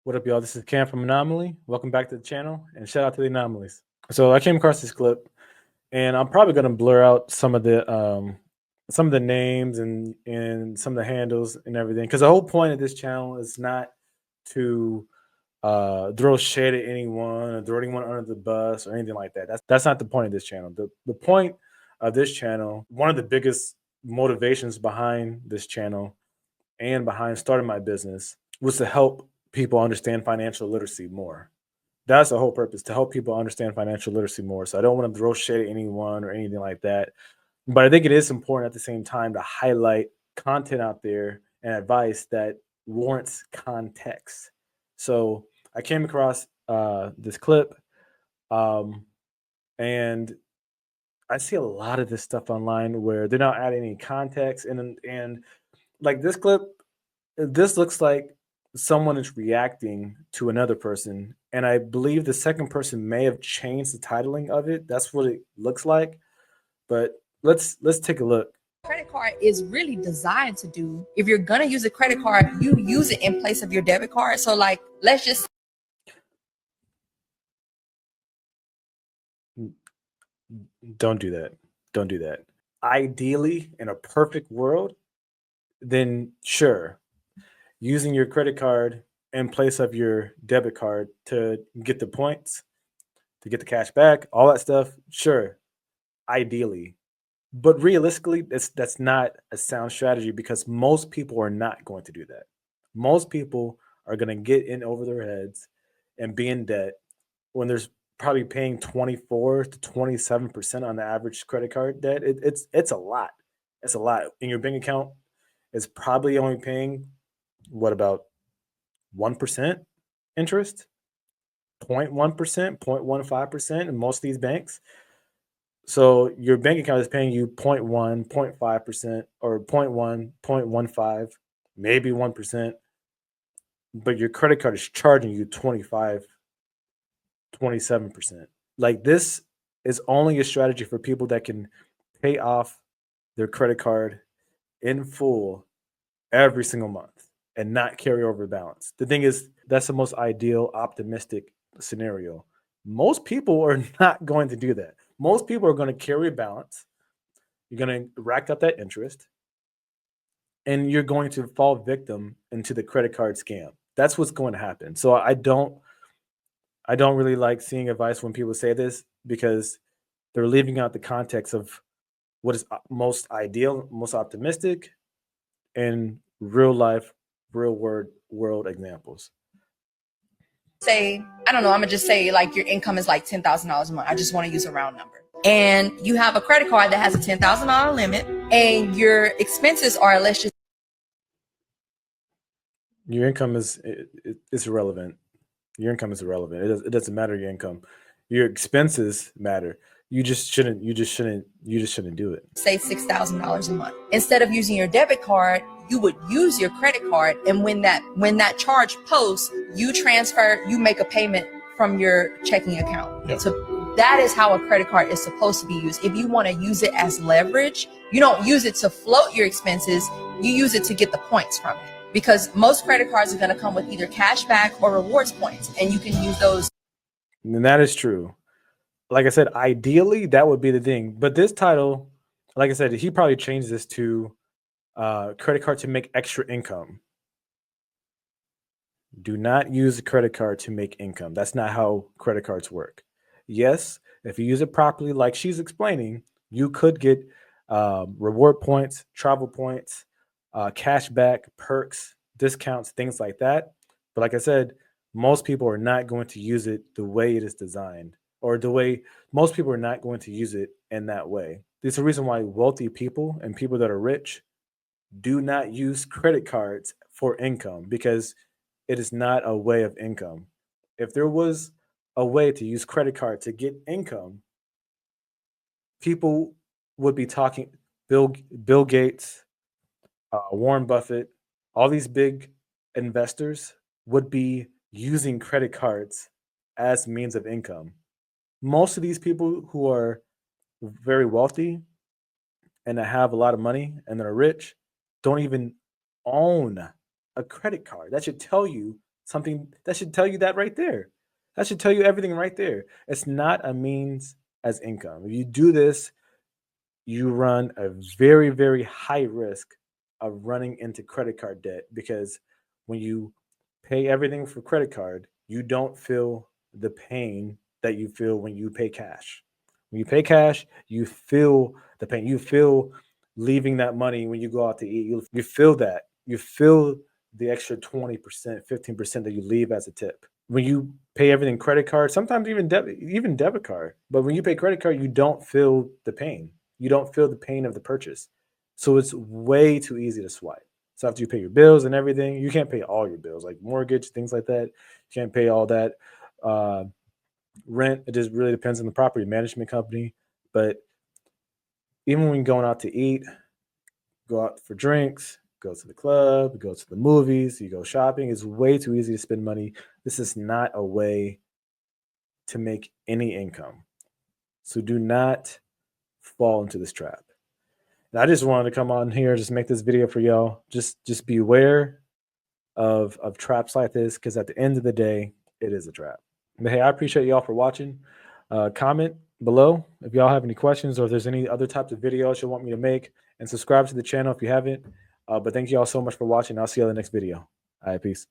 What up, y'all? This is Cam from Anomaly. Welcome back to the channel, and shout out to the Anomalies. So I came across this clip, and I'm probably going to blur out some of the names and some of the handles and everything, because the whole point of this channel is not to throw shade at anyone or throw anyone under the bus or anything like that. That's not the point of this channel. The point of this channel, one of the biggest motivations behind this channel and behind starting my business, was to help people understand financial literacy more. That's the whole purpose, to help people understand financial literacy more. So I don't want to throw shade at anyone or anything like that. But I think it is important at the same time to highlight content out there and advice that warrants context. So I came across this clip, um, and I see a lot of this stuff online where they're not adding any context, and like this clip, this looks like someone is reacting to another person, and I believe the second person may have changed the titling of it. That's what it looks like. But let's take a look. Credit card is really designed to do. If you're gonna use a credit card, you use it in place of your debit card. So like, let's just Don't do that. Don't do that. Ideally, in a perfect world, then sure, using your credit card in place of your debit card to get the points, to get the cash back, all that stuff, sure, ideally. But realistically, that's not a sound strategy, because most people are not going to do that. Most people are going to get in over their heads and be in debt when there's probably paying 24 to 27% on the average credit card debt. It's a lot. It's a lot. In your bank account, it's probably only paying what, about 1% interest, 0.1%, 0.15% in most of these banks. So your bank account is paying you 0.1, 0.5%, or 0.1, 0.15, maybe 1%, but your credit card is charging you 25, 27%. Like, this is only a strategy for people that can pay off their credit card in full every single month and not carry over balance. The thing is, that's the most ideal, optimistic scenario. Most people are not going to do that. Most people are going to carry a balance. You're going to rack up that interest, and you're going to fall victim into the credit card scam. That's what's going to happen. So I don't really like seeing advice when people say this, because they're leaving out the context of what is most ideal, most optimistic, and real life, real world examples. say, I don't know, I'm gonna just say like your income is like $10,000 a month. I just want to use a round number. And you have a credit card that has a $10,000 limit, and your expenses are, let's just Your income is irrelevant. Your income is irrelevant. It doesn't matter your income. Your expenses matter. You just shouldn't do it. say $6,000 a month. Instead of using your debit card, you would use your credit card, and when that charge posts, you make a payment from your checking account. Yep. So that is how a credit card is supposed to be used. If you want to use it as leverage, you don't use it to float your expenses, you use it to get the points from it. Because most credit cards are going to come with either cash back or rewards points, and you can use those. And that is true. Like I said, ideally that would be the thing. But this title, like I said, he probably changed this to credit card to make extra income. Do not use a credit card to make income. That's not how credit cards work. Yes, if you use it properly, like she's explaining, you could get reward points, travel points, cash back, perks, discounts, things like that. But like I said, most people are not going to use it the way it is designed, or the way most people are not going to use it in that way. There's a reason why wealthy people and people that are rich do not use credit cards for income, because it is not a way of income. If there was a way to use credit card to get income, people would be talking. Bill Gates, Warren Buffett, all these big investors would be using credit cards as means of income. Most of these people who are very wealthy and that have a lot of money and that are rich don't even own a credit card. That should tell you Something that should tell you that right there. That should tell you everything right there. It's not a means as income. If you do this, you run a very, very high risk of running into credit card debt, because when you pay everything for credit card, you don't feel the pain that you feel when you pay cash. When you pay cash, you feel the pain. You feel leaving that money when you go out to eat. You feel that. You feel the extra 20%, 15% that you leave as a tip. When you pay everything credit card, sometimes even debit card, but when you pay credit card, you don't feel the pain. You don't feel the pain of the purchase. So it's way too easy to swipe. So after you pay your bills and everything, you can't pay all your bills, like mortgage, things like that. You can't pay all that. Uh, Rent, it just really depends on the property management company. But even when you're going out to eat, go out for drinks, go to the club, go to the movies, you go shopping, it's way too easy to spend money. This is not a way to make any income. So do not fall into this trap. And I just wanted to come on here, just make this video for y'all. Just beware of traps like this, because at the end of the day, it is a trap. But hey, I appreciate y'all for watching. Comment below if y'all have any questions, or if there's any other types of videos you want me to make, and subscribe to the channel if you haven't. But thank you all so much for watching. I'll see you on the next video. All right, peace.